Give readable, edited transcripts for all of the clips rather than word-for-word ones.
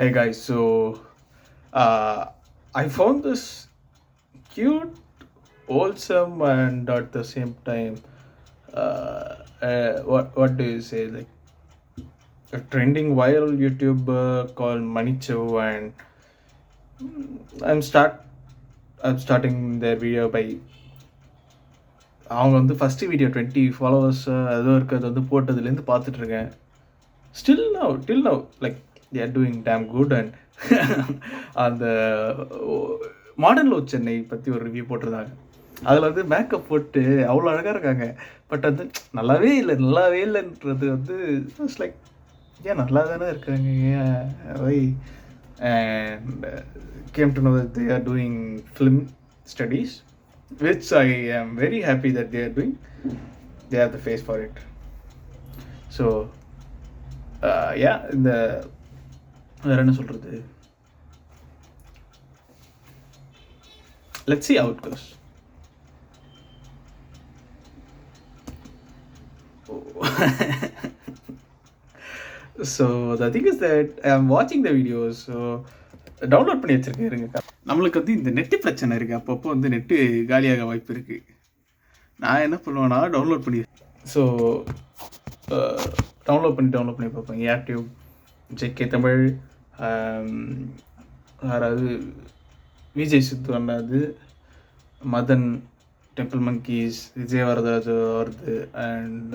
Hey guys, so I found this cute, wholesome, and at the same time, what do you say? Like a trending viral YouTuber called Manicho, and I'm start I'm starting their video by அவங்க வந்து first video 20 followers ஏதோ இருக்கிறது வந்து போட்டதுலேருந்து பார்த்துட்ருக்கேன். Till now, like they are doing damn good. And அந்த modern love Chennai பற்றி ஒரு review போட்டிருந்தாங்க. அதில் வந்து மேக்கப் போட்டு அவ்வளோ அழகாக இருக்காங்க. பட் வந்து நல்லாவே இல்லைன்றது வந்து இட்ஸ் லைக் ஏன் நல்லா தானே இருக்காங்க, ஏன் வை? And came to know that they are doing film studies, which I am very happy that they are doing. They have the face for it. So இந்த வேற என்ன சொல்கிறது, let's see how it goes. So the thing is that I am watching the videos. So download பண்ணி வச்சுருக்கேன். இருங்க, நம்மளுக்கு வந்து இந்த நெட்டு பிரச்சனை இருக்குது. அப்பப்போ வந்து நெட்டு காலியாக வாய்ப்பு இருக்குது. நான் என்ன பண்ணுவேன்னா டவுன்லோட் பண்ணி டவுன்லோட் பண்ணி பார்ப்பேன். யூடியூப், ஜேகே தமிழ், யாராவது விஜய் சித்து அண்ணாது, மதன், டெம்பிள் மங்கீஸ், விஜய் வரதராஜ் வருது, அண்ட்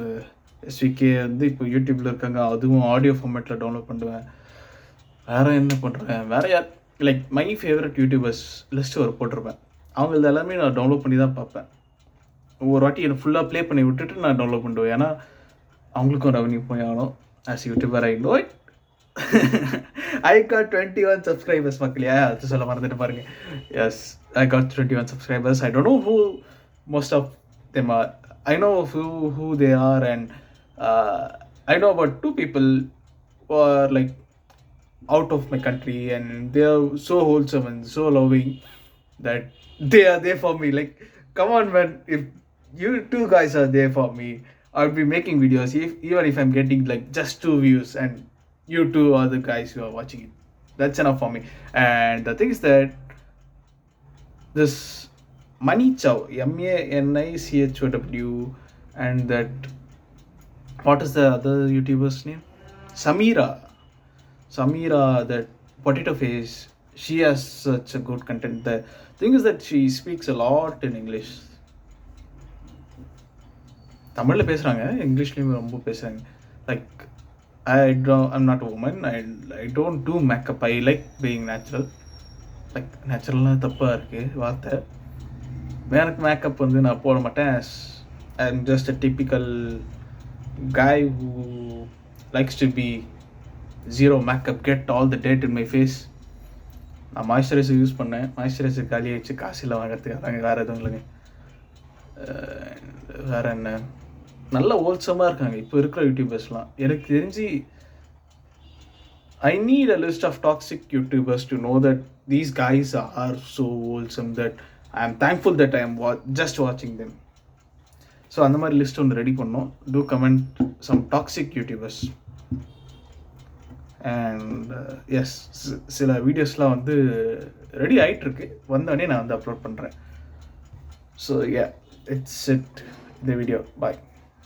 எஸ்விகே வந்து இப்போ யூடியூப்பில் இருக்காங்க. அதுவும் ஆடியோ ஃபார்மேட்டில் டவுன்லோட் பண்ணுவேன். வேறு என்ன பண்ணுறேன், வேறு யார் like my favourite YouTubers list ஒரு போட்டிருப்பேன். அவங்களது எல்லாமே நான் டவுன்லோட் பண்ணி தான் பார்ப்பேன். ஒரு வாட்டி என்னை ஃபுல்லாக ப்ளே பண்ணி விட்டுட்டு நான் டவுன்லோட் பண்ணுவேன். ஏன்னா அவங்களுக்கும் ரெவன்யூ போய் ஆகணும். As YouTuber I know it. I got 21 subscribers, மக்களே. அது சொல்ல மறந்துட்டு பாருங்க. Yes, I got 21 subscribers. I don't know who most of them are. I know who they are, and I know about two people who are like out of my country, and they are so wholesome and so loving that they are there for me. Like, come on, man. If you two guys are there for me, I'll be making videos even if I'm getting like just 2 views, and you two are the guys who are watching it. That's enough for me. And the thing is that this Manichow, Manichow, and that, what is the other YouTuber's name? Samira, that potato face. She has such a good content. The thing is that she speaks a lot in English. தமிழில் பேசுகிறாங்க, இங்கிலீஷ்லேயும் ரொம்ப பேசுகிறாங்க. Like I'm not a woman. I don't do makeup. I like being natural. Like நேச்சுரல்னால் தப்பாக இருக்குது வார்த்தை. எனக்கு makeup வந்து நான் போட மாட்டேன். I'm just a typical guy who likes to be zero makeup, get all the dirt in my face. நான் moisturiser use பண்ணேன். மாய்ஸ்சரைசர் காலி ஆகிடுச்சு, காசில் வாங்கிறதுக்கு. அதாங்க, வேறு எதுவும் இல்லைங்க. வேறு என்ன, நல்ல ஹோல்சமாக இருக்காங்க இப்போ இருக்கிற யூடியூபர்ஸ்லாம். எனக்கு தெரிஞ்சு I need a list of toxic YouTubers to know that these guys are so wholesome that I am thankful that I am just watching them. So அந்த மாதிரி லிஸ்ட் ஒன்று ரெடி பண்ணோம். To comment some toxic YouTubers. And yes, சில வீடியோஸ்லாம் வந்து ready ஆகிட்டுருக்கு. வந்தோடனே நான் வந்து அப்லோட் பண்ணுறேன். ஸோ இட்ஸ் இட் இந்த வீடியோ. பாய்.